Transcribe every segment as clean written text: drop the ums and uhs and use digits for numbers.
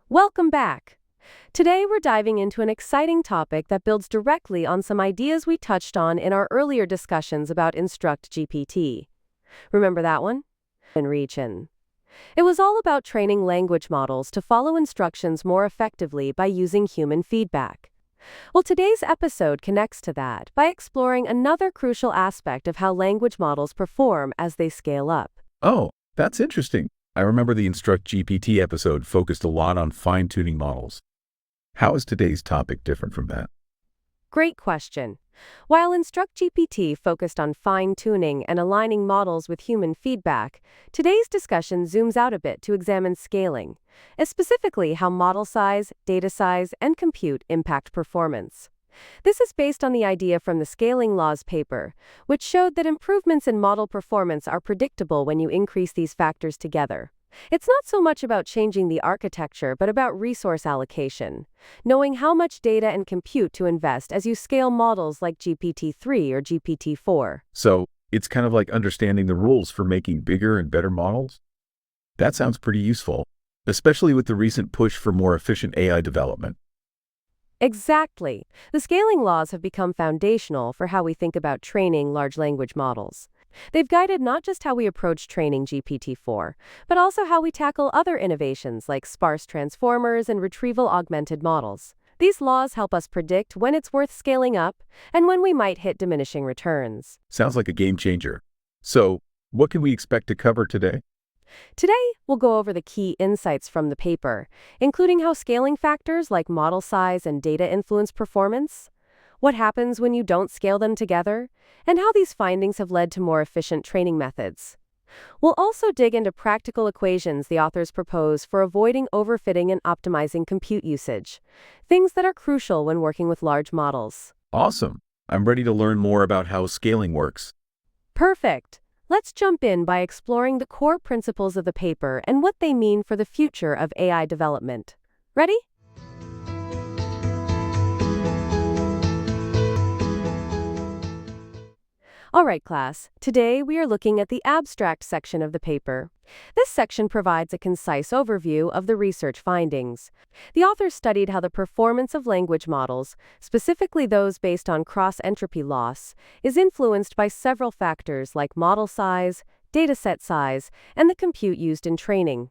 Welcome back. Today we're diving into an exciting topic that builds directly on some ideas we touched on in our earlier discussions about Instruct GPT. Remember that one? And reach in. It was all about training language models to follow instructions more effectively by using human feedback. Well, today's episode connects to that by exploring another crucial aspect of how language models perform as they scale up. Oh, that's interesting. I remember the Instruct GPT episode focused a lot on fine-tuning models. How is today's topic different from that? Great question. While Instruct GPT focused on fine-tuning and aligning models with human feedback, today's discussion zooms out a bit to examine scaling, and specifically how model size, data size, and compute impact performance. This is based on the idea from the Scaling Laws paper, which showed that improvements in model performance are predictable when you increase these factors together. It's not so much about changing the architecture, but about resource allocation, knowing how much data and compute to invest as you scale models like GPT-3 or GPT-4. So, it's kind of like understanding the rules for making bigger and better models? That sounds pretty useful, especially with the recent push for more efficient AI development. Exactly. The scaling laws have become foundational for how we think about training large language models. They've guided not just how we approach training GPT-4, but also how we tackle other innovations like sparse transformers and retrieval-augmented models. These laws help us predict when it's worth scaling up and when we might hit diminishing returns. Sounds like a game changer. So, what can we expect to cover today? Today, we'll go over the key insights from the paper, including how scaling factors like model size and data influence performance, what happens when you don't scale them together, and how these findings have led to more efficient training methods. We'll also dig into practical equations the authors propose for avoiding overfitting and optimizing compute usage, things that are crucial when working with large models. Awesome. I'm ready to learn more about how scaling works. Perfect. Let's jump in by exploring the core principles of the paper and what they mean for the future of AI development. Ready? All right, class. Today we are looking at the abstract section of the paper. This section provides a concise overview of the research findings. The authors studied how the performance of language models, specifically those based on cross-entropy loss, is influenced by several factors like model size, dataset size, and the compute used in training.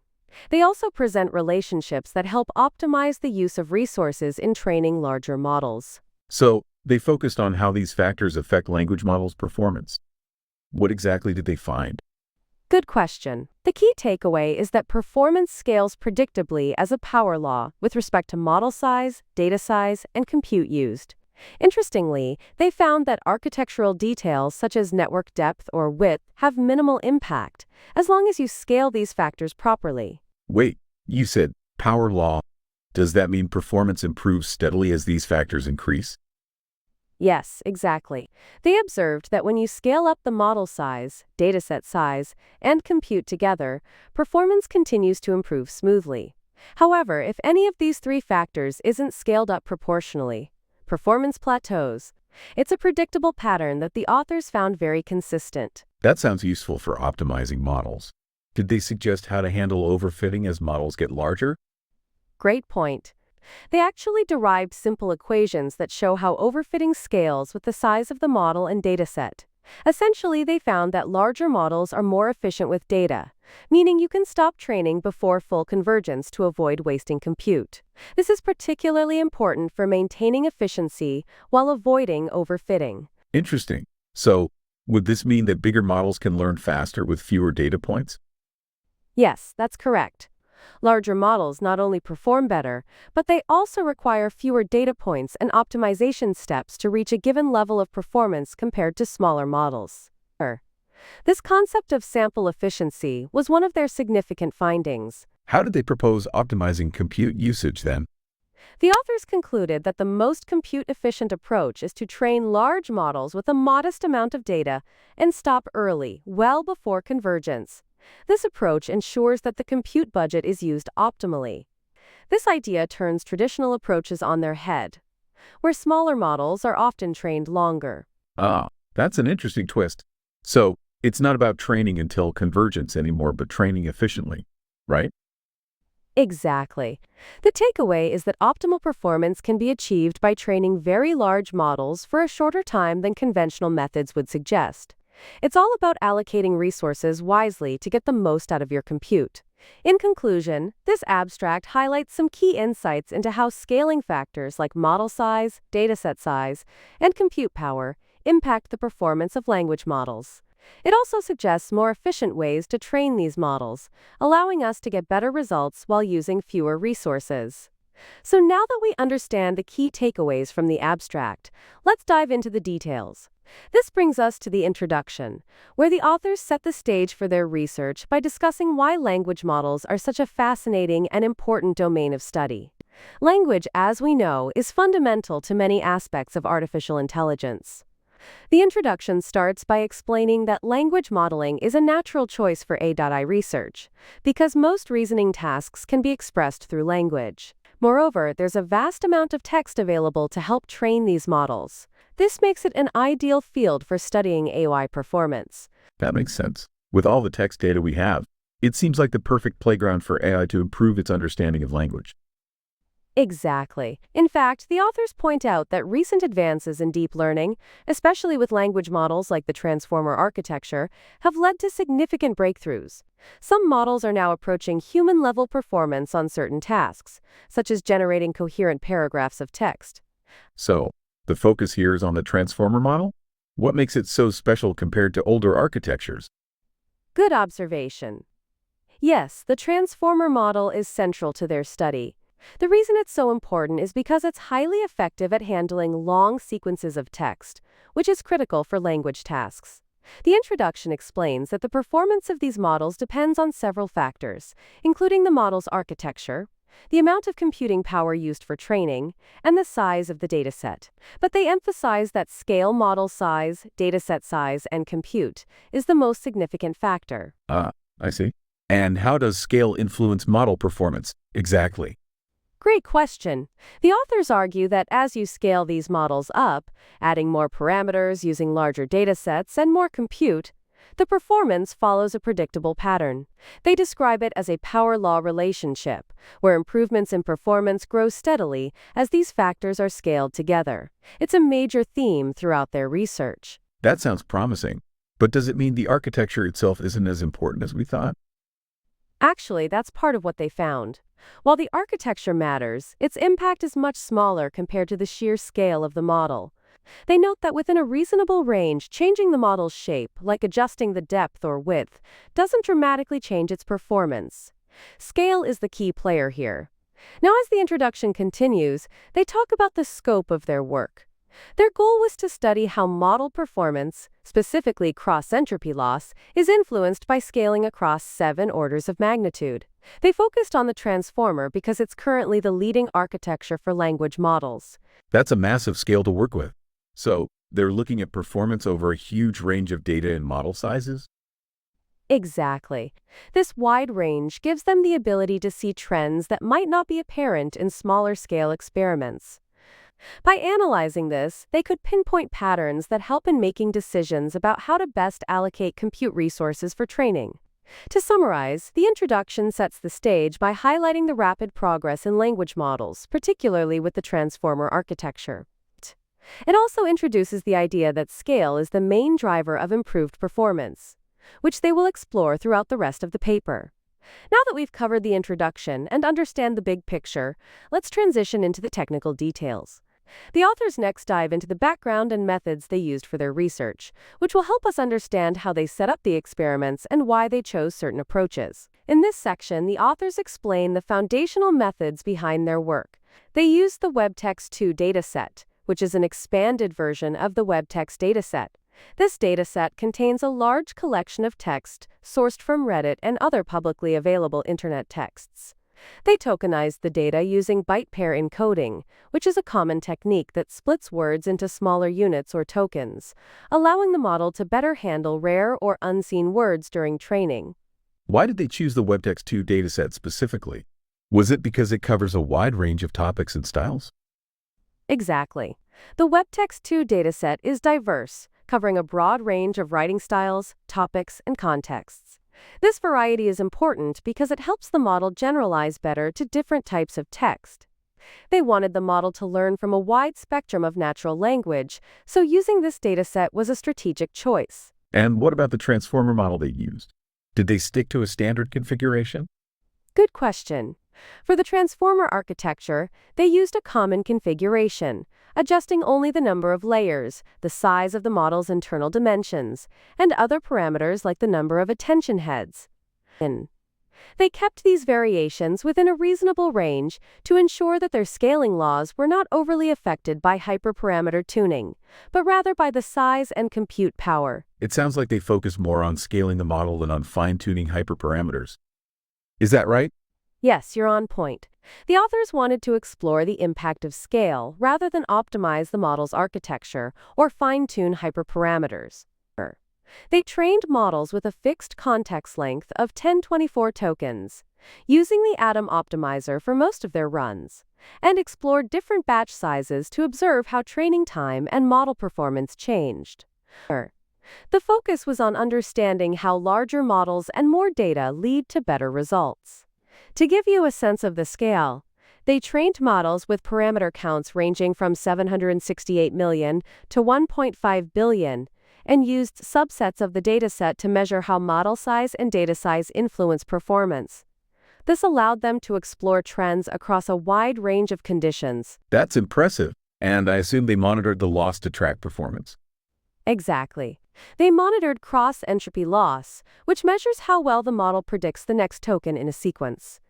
They also present relationships that help optimize the use of resources in training larger models. So, they focused on how these factors affect language models' performance. What exactly did they find? Good question. The key takeaway is that performance scales predictably as a power law with respect to model size, data size, and compute used. Interestingly, they found that architectural details such as network depth or width have minimal impact, as long as you scale these factors properly. Wait, you said power law. Does that mean performance improves steadily as these factors increase? Yes, exactly. They observed that when you scale up the model size, dataset size, and compute together, performance continues to improve smoothly. However, if any of these three factors isn't scaled up proportionally, performance plateaus. It's a predictable pattern that the authors found very consistent. That sounds useful for optimizing models. Did they suggest how to handle overfitting as models get larger? Great point. They actually derived simple equations that show how overfitting scales with the size of the model and dataset. Essentially, they found that larger models are more efficient with data, meaning you can stop training before full convergence to avoid wasting compute. This is particularly important for maintaining efficiency while avoiding overfitting. Interesting. So, would this mean that bigger models can learn faster with fewer data points? Yes, that's correct. Larger models not only perform better, but they also require fewer data points and optimization steps to reach a given level of performance compared to smaller models. This concept of sample efficiency was one of their significant findings. How did they propose optimizing compute usage then? The authors concluded that the most compute-efficient approach is to train large models with a modest amount of data and stop early, well before convergence. This approach ensures that the compute budget is used optimally. This idea turns traditional approaches on their head, where smaller models are often trained longer. Ah, that's an interesting twist. So, it's not about training until convergence anymore, but training efficiently, right? Exactly. The takeaway is that optimal performance can be achieved by training very large models for a shorter time than conventional methods would suggest. It's all about allocating resources wisely to get the most out of your compute. In conclusion, this abstract highlights some key insights into how scaling factors like model size, dataset size, and compute power impact the performance of language models. It also suggests more efficient ways to train these models, allowing us to get better results while using fewer resources. So now that we understand the key takeaways from the abstract, let's dive into the details. This brings us to the introduction, where the authors set the stage for their research by discussing why language models are such a fascinating and important domain of study. Language, as we know, is fundamental to many aspects of artificial intelligence. The introduction starts by explaining that language modeling is a natural choice for AI research, because most reasoning tasks can be expressed through language. Moreover, there's a vast amount of text available to help train these models. This makes it an ideal field for studying AI performance. That makes sense. With all the text data we have, it seems like the perfect playground for AI to improve its understanding of language. Exactly. In fact, the authors point out that recent advances in deep learning, especially with language models like the transformer architecture, have led to significant breakthroughs. Some models are now approaching human-level performance on certain tasks, such as generating coherent paragraphs of text. So, the focus here is on the transformer model? What makes it so special compared to older architectures? Good observation. Yes, the transformer model is central to their study. The reason it's so important is because it's highly effective at handling long sequences of text, which is critical for language tasks. The introduction explains that the performance of these models depends on several factors, including the model's architecture, the amount of computing power used for training, and the size of the dataset. But they emphasize that scale, model size, dataset size, and compute is the most significant factor. I see. And how does scale influence model performance exactly? Great question. The authors argue that as you scale these models up, adding more parameters, using larger datasets, and more compute, the performance follows a predictable pattern. They describe it as a power law relationship, where improvements in performance grow steadily as these factors are scaled together. It's a major theme throughout their research. That sounds promising. But does it mean the architecture itself isn't as important as we thought? Actually, that's part of what they found. While the architecture matters, its impact is much smaller compared to the sheer scale of the model. They note that within a reasonable range, changing the model's shape, like adjusting the depth or width, doesn't dramatically change its performance. Scale is the key player here. Now, as the introduction continues, they talk about the scope of their work. Their goal was to study how model performance, specifically cross-entropy loss, is influenced by scaling across 7 orders of magnitude. They focused on the transformer because it's currently the leading architecture for language models. That's a massive scale to work with. So, they're looking at performance over a huge range of data and model sizes? Exactly. This wide range gives them the ability to see trends that might not be apparent in smaller-scale experiments. By analyzing this, they could pinpoint patterns that help in making decisions about how to best allocate compute resources for training. To summarize, the introduction sets the stage by highlighting the rapid progress in language models, particularly with the transformer architecture. It also introduces the idea that scale is the main driver of improved performance, which they will explore throughout the rest of the paper. Now that we've covered the introduction and understand the big picture, let's transition into the technical details. The authors next dive into the background and methods they used for their research, which will help us understand how they set up the experiments and why they chose certain approaches. In this section, the authors explain the foundational methods behind their work. They used the WebText-2 dataset, which is an expanded version of the WebText dataset. This dataset contains a large collection of text sourced from Reddit and other publicly available internet texts. They tokenized the data using byte pair encoding, which is a common technique that splits words into smaller units or tokens, allowing the model to better handle rare or unseen words during training. Why did they choose the WebText-2 dataset specifically? Was it because it covers a wide range of topics and styles? Exactly. The WebText-2 dataset is diverse, covering a broad range of writing styles, topics, and contexts. This variety is important because it helps the model generalize better to different types of text. They wanted the model to learn from a wide spectrum of natural language, so using this dataset was a strategic choice. And what about the transformer model they used? Did they stick to a standard configuration? Good question. For the transformer architecture, they used a common configuration, adjusting only the number of layers, the size of the model's internal dimensions, and other parameters like the number of attention heads. They kept these variations within a reasonable range to ensure that their scaling laws were not overly affected by hyperparameter tuning, but rather by the size and compute power. It sounds like they focus more on scaling the model than on fine-tuning hyperparameters. Is that right? Yes, you're on point. The authors wanted to explore the impact of scale rather than optimize the model's architecture or fine-tune hyperparameters. They trained models with a fixed context length of 1024 tokens, using the Atom optimizer for most of their runs, and explored different batch sizes to observe how training time and model performance changed. The focus was on understanding how larger models and more data lead to better results. To give you a sense of the scale, they trained models with parameter counts ranging from 768 million to 1.5 billion, and used subsets of the dataset to measure how model size and data size influence performance. This allowed them to explore trends across a wide range of conditions. That's impressive. And I assume they monitored the loss to track performance. Exactly. They monitored cross-entropy loss, which measures how well the model predicts the next token in a sequence.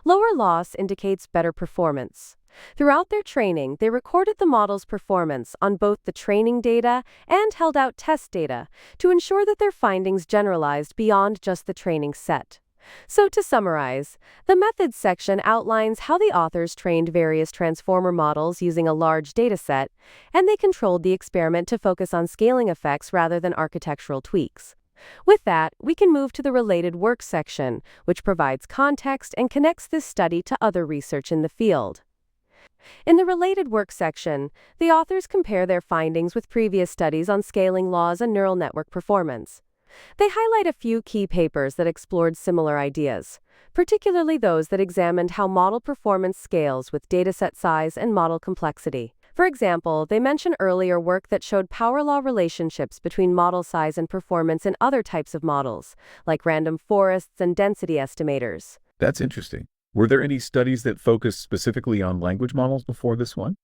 Lower loss indicates better performance. Throughout their training, they recorded the model's performance on both the training data and held out test data to ensure that their findings generalized beyond just the training set. So to summarize, the methods section outlines how the authors trained various transformer models using a large dataset, and they controlled the experiment to focus on scaling effects rather than architectural tweaks. With that, we can move to the related work section, which provides context and connects this study to other research in the field. In the related work section, the authors compare their findings with previous studies on scaling laws and neural network performance. They highlight a few key papers that explored similar ideas, particularly those that examined how model performance scales with dataset size and model complexity. For example, they mention earlier work that showed power law relationships between model size and performance in other types of models, like random forests and density estimators. That's interesting. Were there any studies that focused specifically on language models before this one?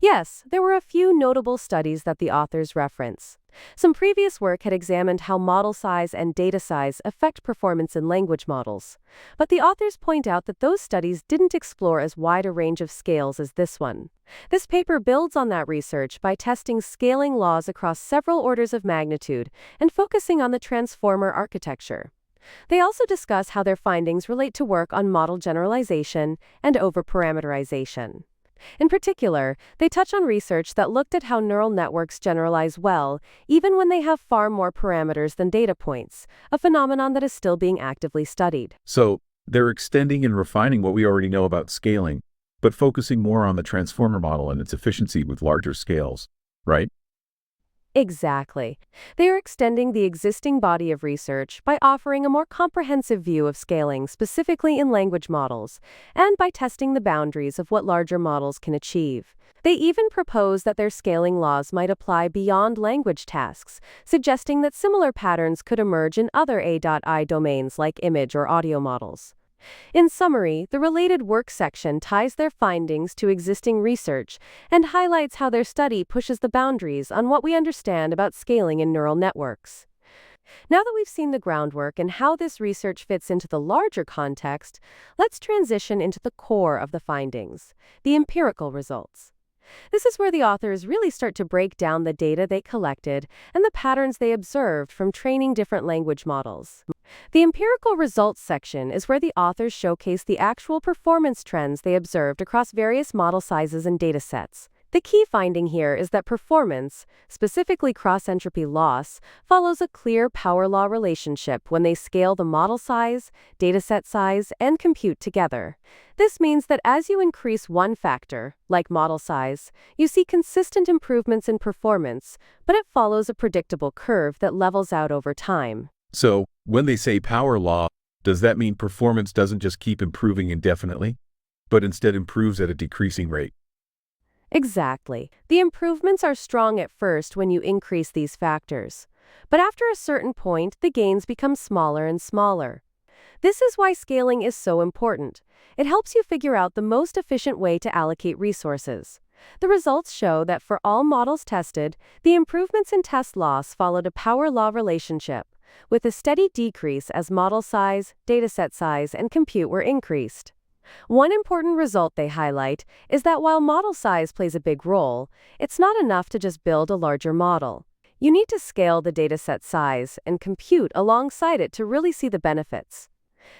Yes, there were a few notable studies that the authors reference. Some previous work had examined how model size and data size affect performance in language models, but the authors point out that those studies didn't explore as wide a range of scales as this one. This paper builds on that research by testing scaling laws across several orders of magnitude and focusing on the transformer architecture. They also discuss how their findings relate to work on model generalization and overparameterization. In particular, they touch on research that looked at how neural networks generalize well, even when they have far more parameters than data points, a phenomenon that is still being actively studied. So, they're extending and refining what we already know about scaling, but focusing more on the transformer model and its efficiency with larger scales, right? Exactly. They are extending the existing body of research by offering a more comprehensive view of scaling specifically in language models, and by testing the boundaries of what larger models can achieve. They even propose that their scaling laws might apply beyond language tasks, suggesting that similar patterns could emerge in other AI domains like image or audio models. In summary, the related work section ties their findings to existing research and highlights how their study pushes the boundaries on what we understand about scaling in neural networks. Now that we've seen the groundwork and how this research fits into the larger context, let's transition into the core of the findings, the empirical results. This is where the authors really start to break down the data they collected and the patterns they observed from training different language models. The empirical results section is where the authors showcase the actual performance trends they observed across various model sizes and datasets. The key finding here is that performance, specifically cross-entropy loss, follows a clear power law relationship when they scale the model size, dataset size, and compute together. This means that as you increase one factor, like model size, you see consistent improvements in performance, but it follows a predictable curve that levels out over time. So, When they say power law, does that mean performance doesn't just keep improving indefinitely, but instead improves at a decreasing rate? Exactly. The improvements are strong at first when you increase these factors. But after a certain point, the gains become smaller and smaller. This is why scaling is so important. It helps you figure out the most efficient way to allocate resources. The results show that for all models tested, the improvements in test loss followed a power law relationship, with a steady decrease as model size, dataset size, and compute were increased. One important result they highlight is that while model size plays a big role, it's not enough to just build a larger model. You need to scale the dataset size and compute alongside it to really see the benefits.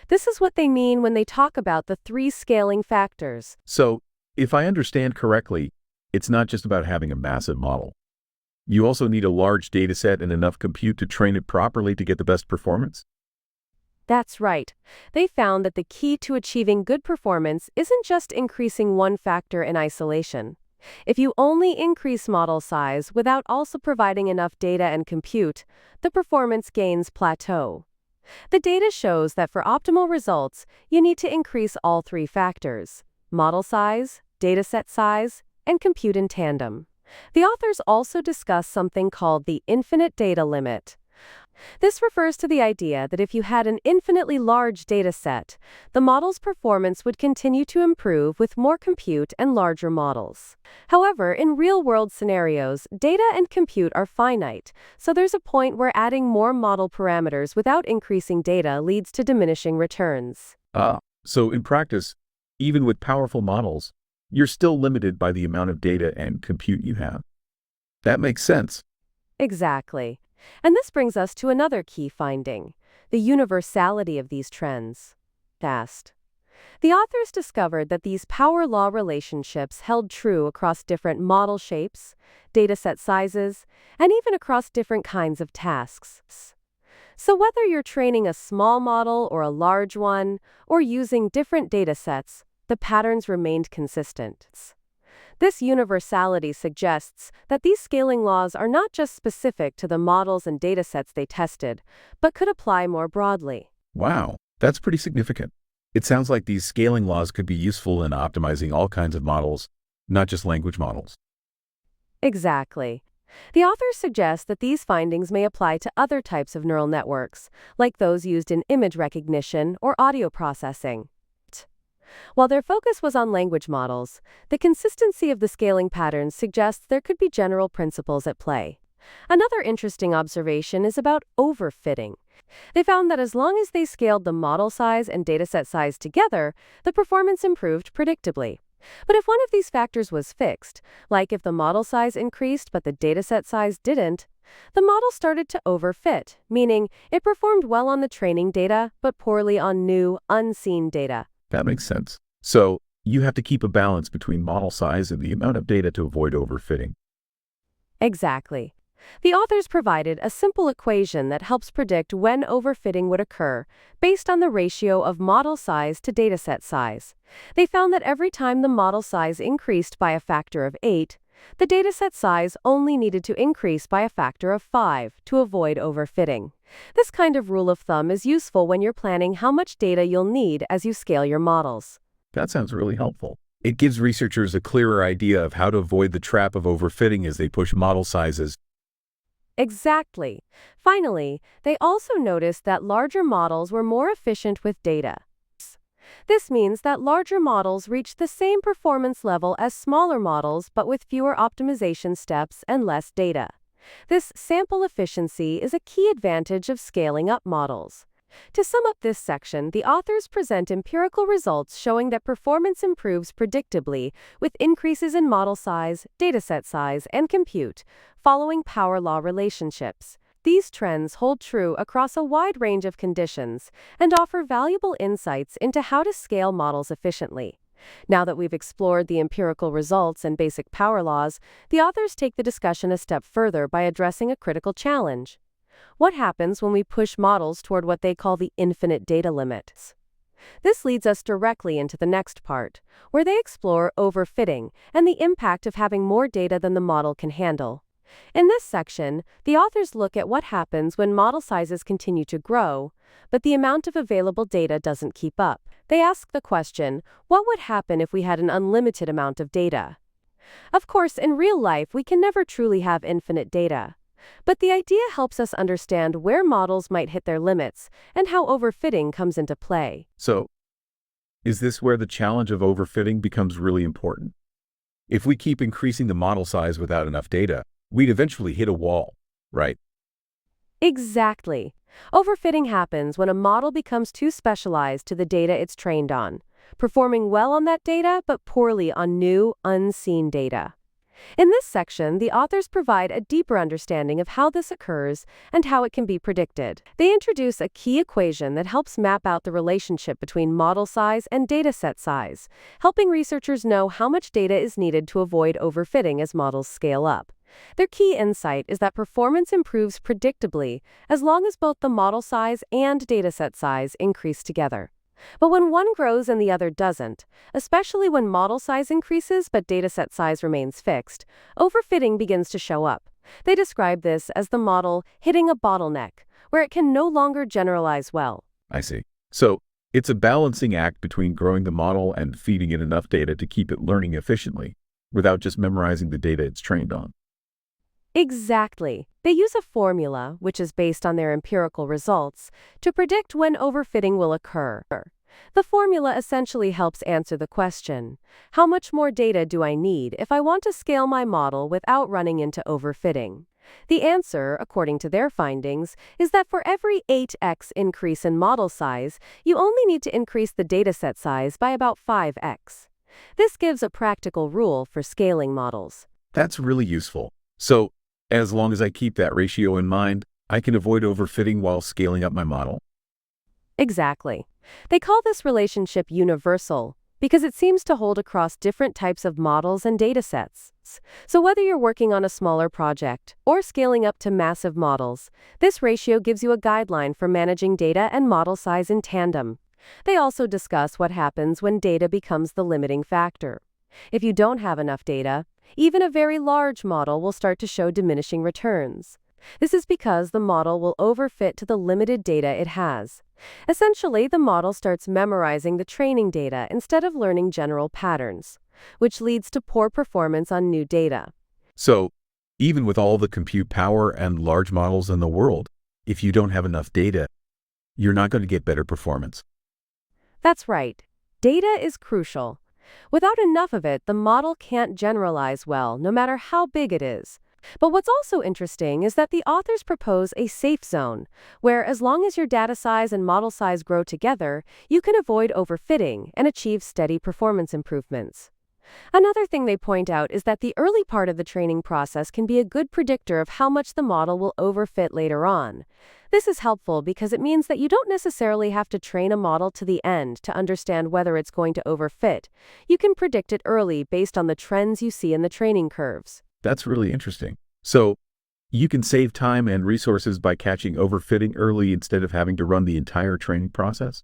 This is what they mean when they talk about the 3 scaling factors. So, if I understand correctly, it's not just about having a massive model. You also need a large dataset and enough compute to train it properly to get the best performance? That's right. They found that the key to achieving good performance isn't just increasing one factor in isolation. If you only increase model size without also providing enough data and compute, the performance gains plateau. The data shows that for optimal results, you need to increase all 3 factors: model size, dataset size, and compute in tandem. The authors also discuss something called the infinite data limit. This refers to the idea that if you had an infinitely large data set, the model's performance would continue to improve with more compute and larger models. However, in real-world scenarios, data and compute are finite, so there's a point where adding more model parameters without increasing data leads to diminishing returns. So in practice, even with powerful models, you're still limited by the amount of data and compute you have. That makes sense. Exactly. And this brings us to another key finding: the universality of these trends. Fast. The authors discovered that these power law relationships held true across different model shapes, dataset sizes, and even across different kinds of tasks. So whether you're training a small model or a large one, or using different datasets, the patterns remained consistent. This universality suggests that these scaling laws are not just specific to the models and datasets they tested, but could apply more broadly. Wow, that's pretty significant. It sounds like these scaling laws could be useful in optimizing all kinds of models, not just language models. Exactly. The authors suggest that these findings may apply to other types of neural networks, like those used in image recognition or audio processing. While their focus was on language models, the consistency of the scaling patterns suggests there could be general principles at play. Another interesting observation is about overfitting. They found that as long as they scaled the model size and dataset size together, the performance improved predictably. But if one of these factors was fixed, like if the model size increased but the dataset size didn't, the model started to overfit, meaning it performed well on the training data but poorly on new, unseen data. That makes sense. So, you have to keep a balance between model size and the amount of data to avoid overfitting. Exactly. The authors provided a simple equation that helps predict when overfitting would occur based on the ratio of model size to dataset size. They found that every time the model size increased by a factor of 8, the dataset size only needed to increase by a factor of 5 to avoid overfitting. This kind of rule of thumb is useful when you're planning how much data you'll need as you scale your models. That sounds really helpful. It gives researchers a clearer idea of how to avoid the trap of overfitting as they push model sizes. Exactly. Finally, they also noticed that larger models were more efficient with data. This means that larger models reach the same performance level as smaller models but with fewer optimization steps and less data. This sample efficiency is a key advantage of scaling up models. To sum up this section, the authors present empirical results showing that performance improves predictably with increases in model size, dataset size, and compute, following power law relationships. These trends hold true across a wide range of conditions and offer valuable insights into how to scale models efficiently. Now that we've explored the empirical results and basic power laws, the authors take the discussion a step further by addressing a critical challenge. What happens when we push models toward what they call the infinite data limits? This leads us directly into the next part, where they explore overfitting and the impact of having more data than the model can handle. In this section, the authors look at what happens when model sizes continue to grow, but the amount of available data doesn't keep up. They ask the question, what would happen if we had an unlimited amount of data? Of course, in real life, we can never truly have infinite data. But the idea helps us understand where models might hit their limits and how overfitting comes into play. So, is this where the challenge of overfitting becomes really important? If we keep increasing the model size without enough data, we'd eventually hit a wall, right? Exactly. Overfitting happens when a model becomes too specialized to the data it's trained on, performing well on that data but poorly on new, unseen data. In this section, the authors provide a deeper understanding of how this occurs and how it can be predicted. They introduce a key equation that helps map out the relationship between model size and dataset size, helping researchers know how much data is needed to avoid overfitting as models scale up. Their key insight is that performance improves predictably as long as both the model size and dataset size increase together. But when one grows and the other doesn't, especially when model size increases but dataset size remains fixed, overfitting begins to show up. They describe this as the model hitting a bottleneck, where it can no longer generalize well. I see. So, it's a balancing act between growing the model and feeding it enough data to keep it learning efficiently, without just memorizing the data it's trained on. Exactly. They use a formula, which is based on their empirical results, to predict when overfitting will occur. The formula essentially helps answer the question, how much more data do I need if I want to scale my model without running into overfitting? The answer, according to their findings, is that for every 8x increase in model size, you only need to increase the dataset size by about 5x. This gives a practical rule for scaling models. That's really useful. So, as long as I keep that ratio in mind, I can avoid overfitting while scaling up my model. Exactly. They call this relationship universal because it seems to hold across different types of models and datasets. So whether you're working on a smaller project or scaling up to massive models, this ratio gives you a guideline for managing data and model size in tandem. They also discuss what happens when data becomes the limiting factor. If you don't have enough data, even a very large model will start to show diminishing returns. This is because the model will overfit to the limited data it has. Essentially, the model starts memorizing the training data instead of learning general patterns, which leads to poor performance on new data. So, even with all the compute power and large models in the world, if you don't have enough data, you're not going to get better performance. That's right. Data is crucial. Without enough of it, the model can't generalize well, no matter how big it is. But what's also interesting is that the authors propose a safe zone, where as long as your data size and model size grow together, you can avoid overfitting and achieve steady performance improvements. Another thing they point out is that the early part of the training process can be a good predictor of how much the model will overfit later on. This is helpful because it means that you don't necessarily have to train a model to the end to understand whether it's going to overfit. You can predict it early based on the trends you see in the training curves. That's really interesting. So, you can save time and resources by catching overfitting early instead of having to run the entire training process?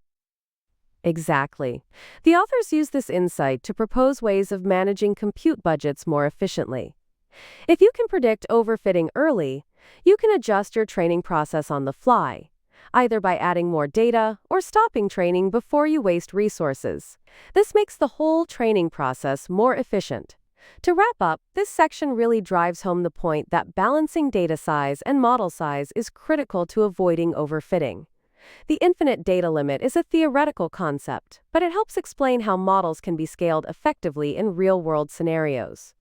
Exactly. The authors use this insight to propose ways of managing compute budgets more efficiently. If you can predict overfitting early, you can adjust your training process on the fly, either by adding more data or stopping training before you waste resources. This makes the whole training process more efficient. To wrap up, this section really drives home the point that balancing data size and model size is critical to avoiding overfitting. The infinite data limit is a theoretical concept, but it helps explain how models can be scaled effectively in real-world scenarios.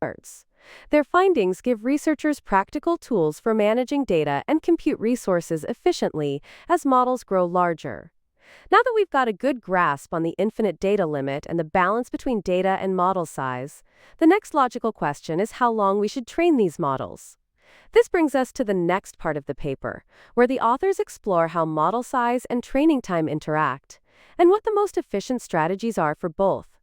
Their findings give researchers practical tools for managing data and compute resources efficiently as models grow larger. Now that we've got a good grasp on the infinite data limit and the balance between data and model size, the next logical question is how long we should train these models. This brings us to the next part of the paper, where the authors explore how model size and training time interact, and what the most efficient strategies are for both.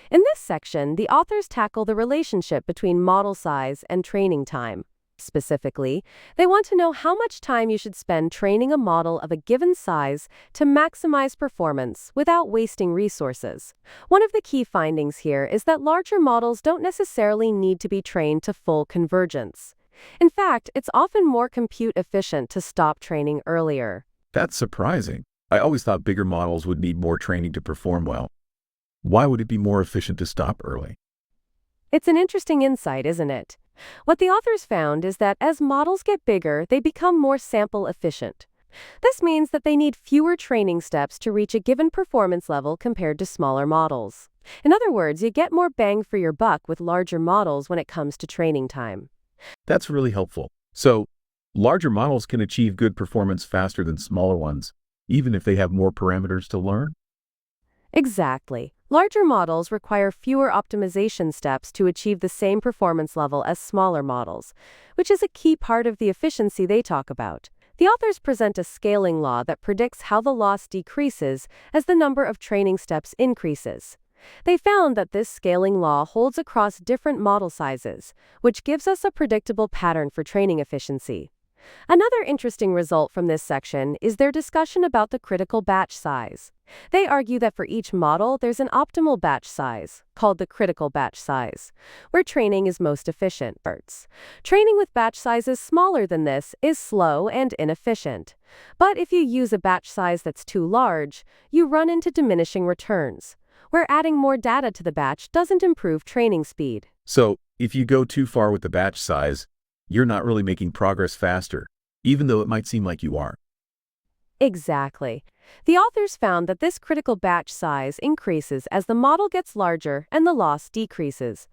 In this section, the authors tackle the relationship between model size and training time. Specifically, they want to know how much time you should spend training a model of a given size to maximize performance without wasting resources. One of the key findings here is that larger models don't necessarily need to be trained to full convergence. In fact, it's often more compute efficient to stop training earlier. That's surprising. I always thought bigger models would need more training to perform well. Why would it be more efficient to stop early? It's an interesting insight, isn't it? What the authors found is that as models get bigger, they become more sample efficient. This means that they need fewer training steps to reach a given performance level compared to smaller models. In other words, you get more bang for your buck with larger models when it comes to training time. That's really helpful. So, larger models can achieve good performance faster than smaller ones, even if they have more parameters to learn? Exactly. Larger models require fewer optimization steps to achieve the same performance level as smaller models, which is a key part of the efficiency they talk about. The authors present a scaling law that predicts how the loss decreases as the number of training steps increases. They found that this scaling law holds across different model sizes, which gives us a predictable pattern for training efficiency. Another interesting result from this section is their discussion about the critical batch size. They argue that for each model, there's an optimal batch size, called the critical batch size, where training is most efficient. Training with batch sizes smaller than this is slow and inefficient. But if you use a batch size that's too large, you run into diminishing returns, where adding more data to the batch doesn't improve training speed. So, if you go too far with the batch size, you're not really making progress faster, even though it might seem like you are. Exactly. The authors found that this critical batch size increases as the model gets larger and the loss decreases.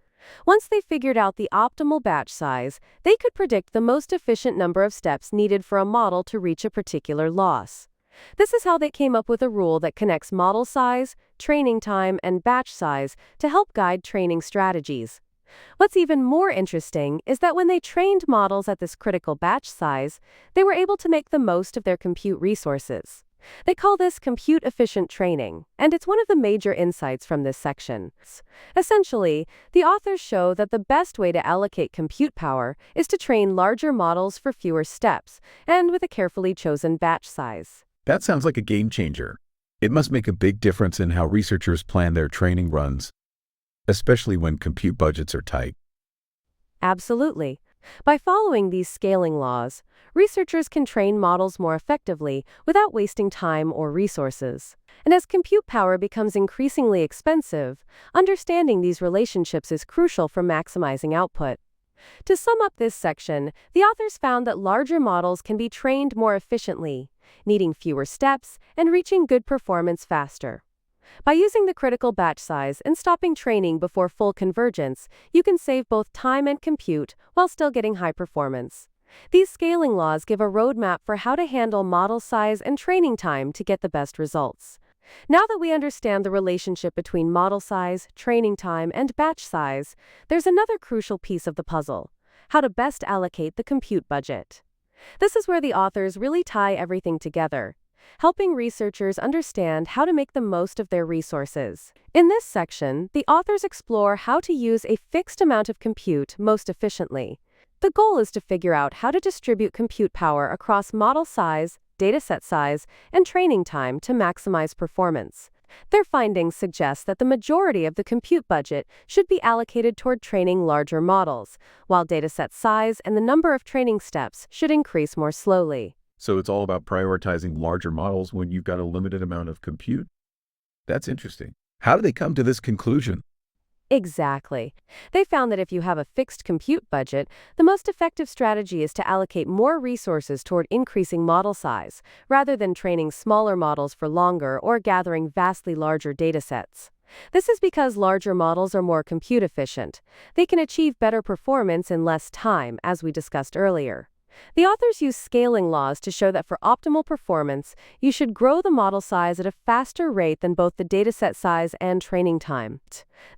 Once they figured out the optimal batch size, they could predict the most efficient number of steps needed for a model to reach a particular loss. This is how they came up with a rule that connects model size, training time, and batch size to help guide training strategies. What's even more interesting is that when they trained models at this critical batch size, they were able to make the most of their compute resources. They call this compute-efficient training, and it's one of the major insights from this section. Essentially, the authors show that the best way to allocate compute power is to train larger models for fewer steps, and with a carefully chosen batch size. That sounds like a game changer. It must make a big difference in how researchers plan their training runs, especially when compute budgets are tight. Absolutely. By following these scaling laws, researchers can train models more effectively without wasting time or resources. And as compute power becomes increasingly expensive, understanding these relationships is crucial for maximizing output. To sum up this section, the authors found that larger models can be trained more efficiently, needing fewer steps and reaching good performance faster. By using the critical batch size and stopping training before full convergence, you can save both time and compute while still getting high performance. These scaling laws give a roadmap for how to handle model size and training time to get the best results. Now that we understand the relationship between model size, training time, and batch size, there's another crucial piece of the puzzle: how to best allocate the compute budget. This is where the authors really tie everything together, helping researchers understand how to make the most of their resources. In this section, the authors explore how to use a fixed amount of compute most efficiently. The goal is to figure out how to distribute compute power across model size, dataset size, and training time to maximize performance. Their findings suggest that the majority of the compute budget should be allocated toward training larger models, while dataset size and the number of training steps should increase more slowly. So it's all about prioritizing larger models when you've got a limited amount of compute? That's interesting. How do they come to this conclusion? Exactly. They found that if you have a fixed compute budget, the most effective strategy is to allocate more resources toward increasing model size, rather than training smaller models for longer or gathering vastly larger datasets. This is because larger models are more compute efficient. They can achieve better performance in less time, as we discussed earlier. The authors use scaling laws to show that for optimal performance, you should grow the model size at a faster rate than both the dataset size and training time.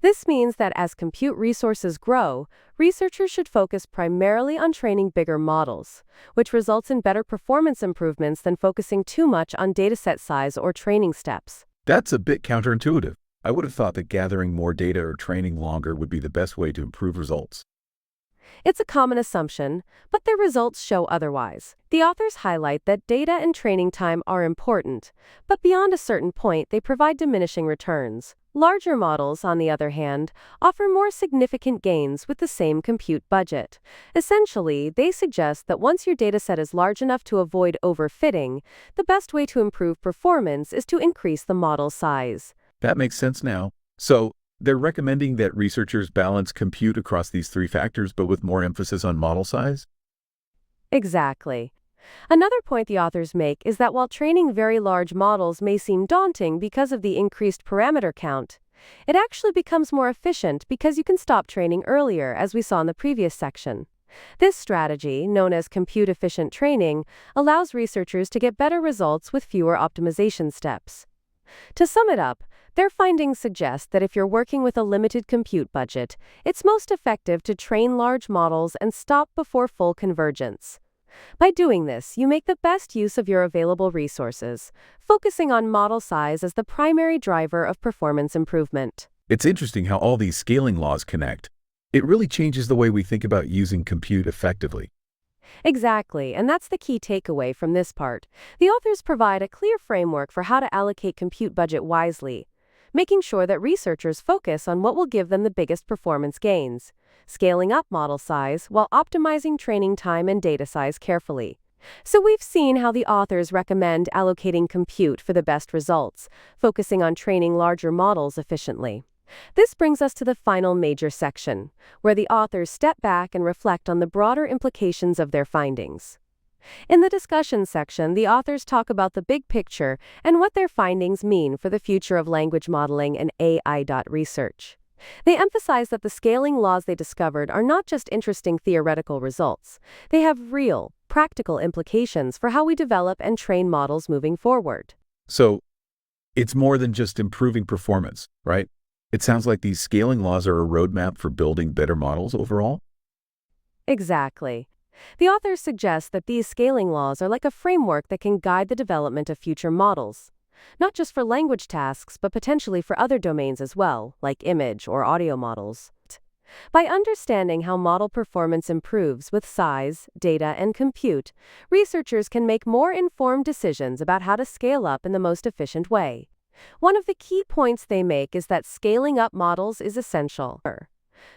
This means that as compute resources grow, researchers should focus primarily on training bigger models, which results in better performance improvements than focusing too much on dataset size or training steps. That's a bit counterintuitive. I would have thought that gathering more data or training longer would be the best way to improve results. It's a common assumption, but their results show otherwise. The authors highlight that data and training time are important, but beyond a certain point, they provide diminishing returns. Larger models, on the other hand, offer more significant gains with the same compute budget. Essentially, they suggest that once your dataset is large enough to avoid overfitting, the best way to improve performance is to increase the model size. That makes sense now. So, they're recommending that researchers balance compute across these three factors, but with more emphasis on model size? Exactly. Another point the authors make is that while training very large models may seem daunting because of the increased parameter count, it actually becomes more efficient because you can stop training earlier, as we saw in the previous section. This strategy, known as compute-efficient training, allows researchers to get better results with fewer optimization steps. To sum it up, their findings suggest that if you're working with a limited compute budget, it's most effective to train large models and stop before full convergence. By doing this, you make the best use of your available resources, focusing on model size as the primary driver of performance improvement. It's interesting how all these scaling laws connect. It really changes the way we think about using compute effectively. Exactly, and that's the key takeaway from this part. The authors provide a clear framework for how to allocate compute budget wisely, making sure that researchers focus on what will give them the biggest performance gains, scaling up model size while optimizing training time and data size carefully. So we've seen how the authors recommend allocating compute for the best results, focusing on training larger models efficiently. This brings us to the final major section, where the authors step back and reflect on the broader implications of their findings. In the discussion section, the authors talk about the big picture and what their findings mean for the future of language modeling and AI research. They emphasize that the scaling laws they discovered are not just interesting theoretical results. They have real, practical implications for how we develop and train models moving forward. So, it's more than just improving performance, right? It sounds like these scaling laws are a roadmap for building better models overall? Exactly. The authors suggest that these scaling laws are like a framework that can guide the development of future models, not just for language tasks, but potentially for other domains as well, like image or audio models. By understanding how model performance improves with size, data, and compute, researchers can make more informed decisions about how to scale up in the most efficient way. One of the key points they make is that scaling up models is essential.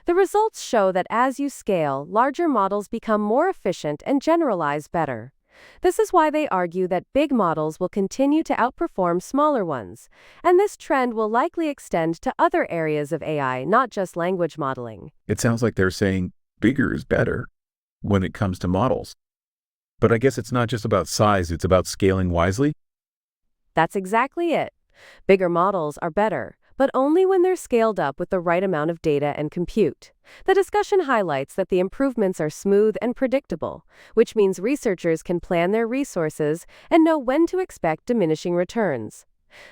The results show that as you scale, larger models become more efficient and generalize better. This is why they argue that big models will continue to outperform smaller ones, and this trend will likely extend to other areas of AI, not just language modeling. It sounds like they're saying bigger is better when it comes to models. But I guess it's not just about size, it's about scaling wisely? That's exactly it. Bigger models are better, but only when they're scaled up with the right amount of data and compute. The discussion highlights that the improvements are smooth and predictable, which means researchers can plan their resources and know when to expect diminishing returns.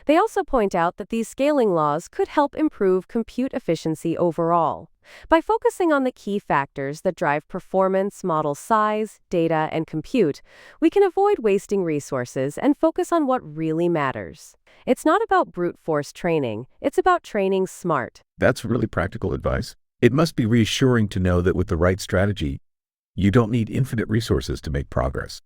They also point out that these scaling laws could help improve compute efficiency overall. By focusing on the key factors that drive performance, model size, data, and compute, we can avoid wasting resources and focus on what really matters. It's not about brute force training, it's about training smart. That's really practical advice. It must be reassuring to know that with the right strategy, you don't need infinite resources to make progress.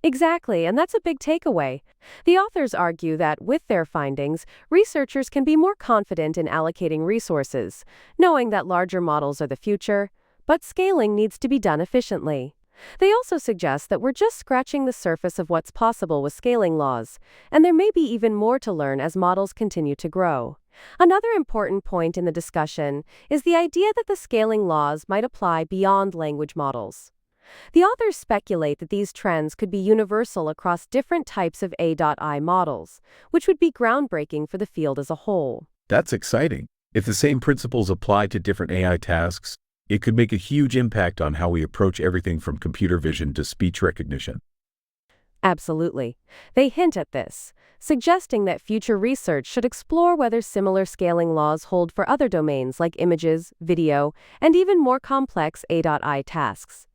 Exactly, and that's a big takeaway. The authors argue that with their findings, researchers can be more confident in allocating resources, knowing that larger models are the future, but scaling needs to be done efficiently. They also suggest that we're just scratching the surface of what's possible with scaling laws, and there may be even more to learn as models continue to grow. Another important point in the discussion is the idea that the scaling laws might apply beyond language models. The authors speculate that these trends could be universal across different types of AI models, which would be groundbreaking for the field as a whole. That's exciting. If the same principles apply to different AI tasks, it could make a huge impact on how we approach everything from computer vision to speech recognition. Absolutely. They hint at this, suggesting that future research should explore whether similar scaling laws hold for other domains like images, video, and even more complex AI tasks.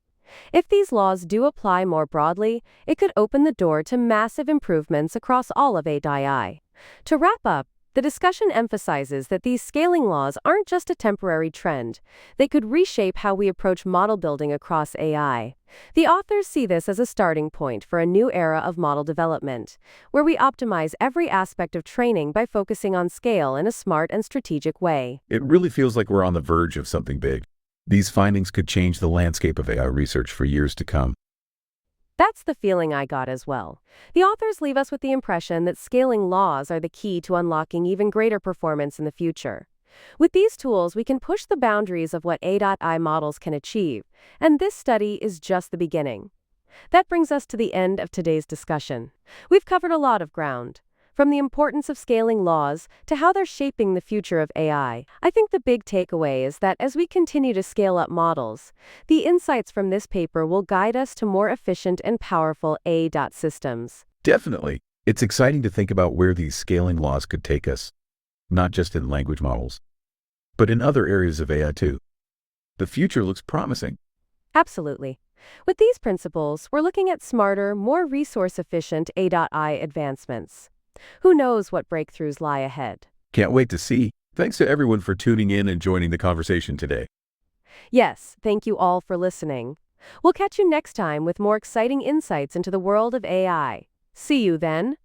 If these laws do apply more broadly, it could open the door to massive improvements across all of AI. To wrap up, The discussion emphasizes that these scaling laws aren't just a temporary trend. They could reshape how we approach model building across AI. The authors see this as a starting point for a new era of model development, where we optimize every aspect of training by focusing on scale in a smart and strategic way. It really feels like we're on the verge of something big. These findings could change the landscape of AI research for years to come. That's the feeling I got as well. The authors leave us with the impression that scaling laws are the key to unlocking even greater performance in the future. With these tools, we can push the boundaries of what AI models can achieve, and this study is just the beginning. That brings us to the end of today's discussion. We've covered a lot of ground, from the importance of scaling laws to how they're shaping the future of AI. I think the big takeaway is that as we continue to scale up models, the insights from this paper will guide us to more efficient and powerful AI systems. Definitely. It's exciting to think about where these scaling laws could take us, not just in language models, but in other areas of AI too. The future looks promising. Absolutely. With these principles, we're looking at smarter, more resource-efficient AI advancements. Who knows what breakthroughs lie ahead? Can't wait to see. Thanks to everyone for tuning in and joining the conversation today. Yes, thank you all for listening. We'll catch you next time with more exciting insights into the world of AI. See you then.